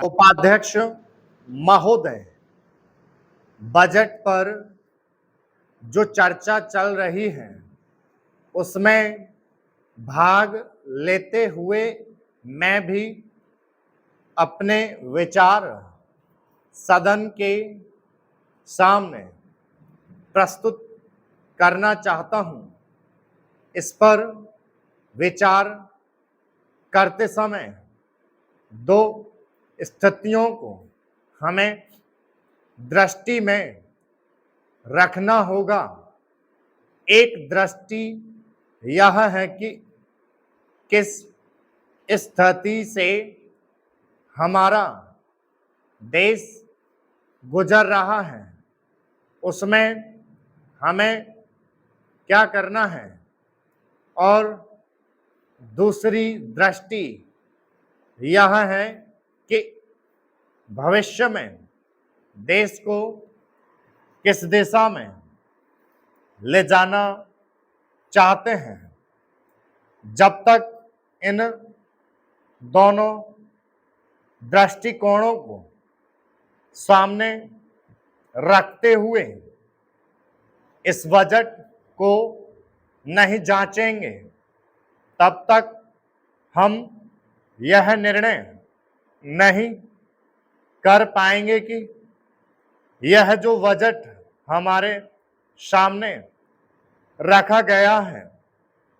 उपाध्यक्ष महोदय, बजट पर जो चर्चा चल रही है उसमें भाग लेते हुए मैं भी अपने विचार सदन के सामने प्रस्तुत करना चाहता हूं। इस पर विचार करते समय दो स्थितियों को हमें दृष्टि में रखना होगा। एक दृष्टि यह है कि किस स्थिति से हमारा देश गुजर रहा है, उसमें हमें क्या करना है, और दूसरी दृष्टि यह है कि भविष्य में देश को किस दिशा में ले जाना चाहते हैं। जब तक इन दोनों दृष्टिकोणों को सामने रखते हुए इस बजट को नहीं जांचेंगे, तब तक हम यह निर्णय नहीं कर पाएंगे कि यह जो बजट हमारे सामने रखा गया है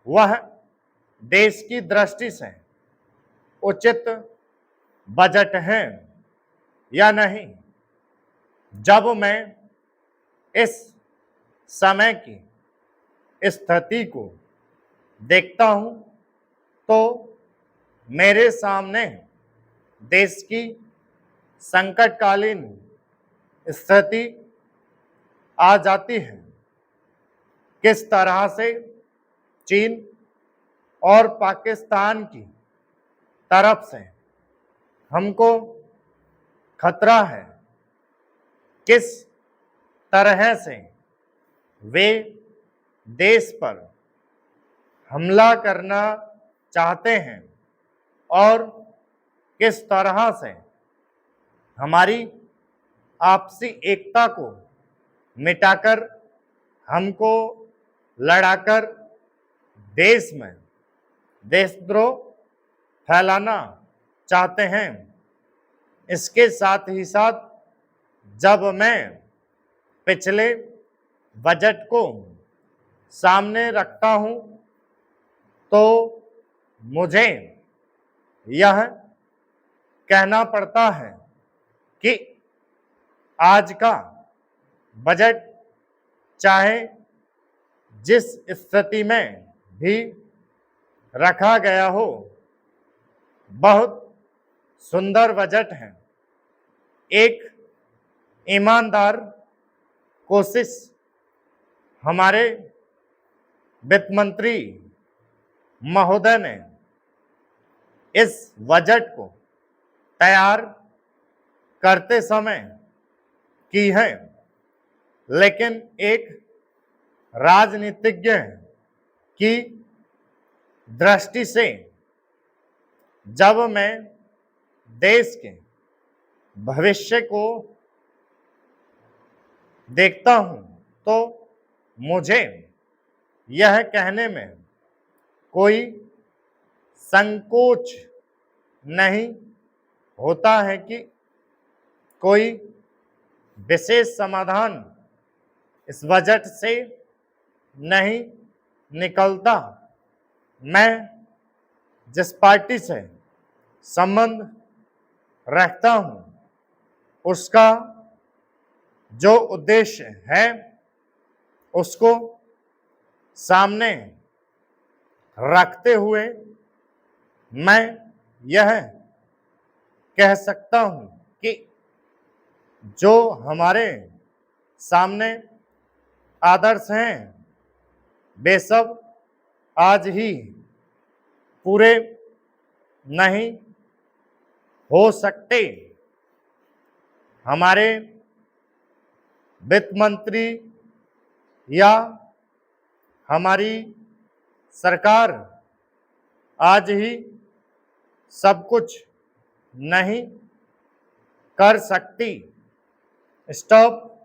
वह देश की दृष्टि से उचित बजट है या नहीं। जब मैं इस समय की स्थिति को देखता हूं तो मेरे सामने देश की संकटकालीन स्थिति आ जाती है। किस तरह से चीन और पाकिस्तान की तरफ से हमको खतरा है, किस तरह से वे देश पर हमला करना चाहते हैं और किस तरह से हमारी आपसी एकता को मिटाकर हमको लड़ाकर देश में देशद्रोह फैलाना चाहते हैं। इसके साथ ही साथ जब मैं पिछले बजट को सामने रखता हूं तो मुझे यह कहना पड़ता है कि आज का बजट चाहे जिस स्थिति में भी रखा गया हो, बहुत सुंदर बजट है। एक ईमानदार कोशिश हमारे वित्त मंत्री महोदय ने इस बजट को तैयार करते समय की है, लेकिन एक राजनीतिज्ञ की दृष्टि से जब मैं देश के भविष्य को देखता हूं तो मुझे यह कहने में कोई संकोच नहीं होता है कि कोई विशेष समाधान इस बजट से नहीं निकलता। मैं जिस पार्टी से संबंध रखता हूं उसका जो उद्देश्य है उसको सामने रखते हुए मैं यह कह सकता हूं कि जो हमारे सामने आदर्श हैं वे सब आज ही पूरे नहीं हो सकते। हमारे वित्त मंत्री या हमारी सरकार आज ही सब कुछ नहीं कर सकती। स्टॉप।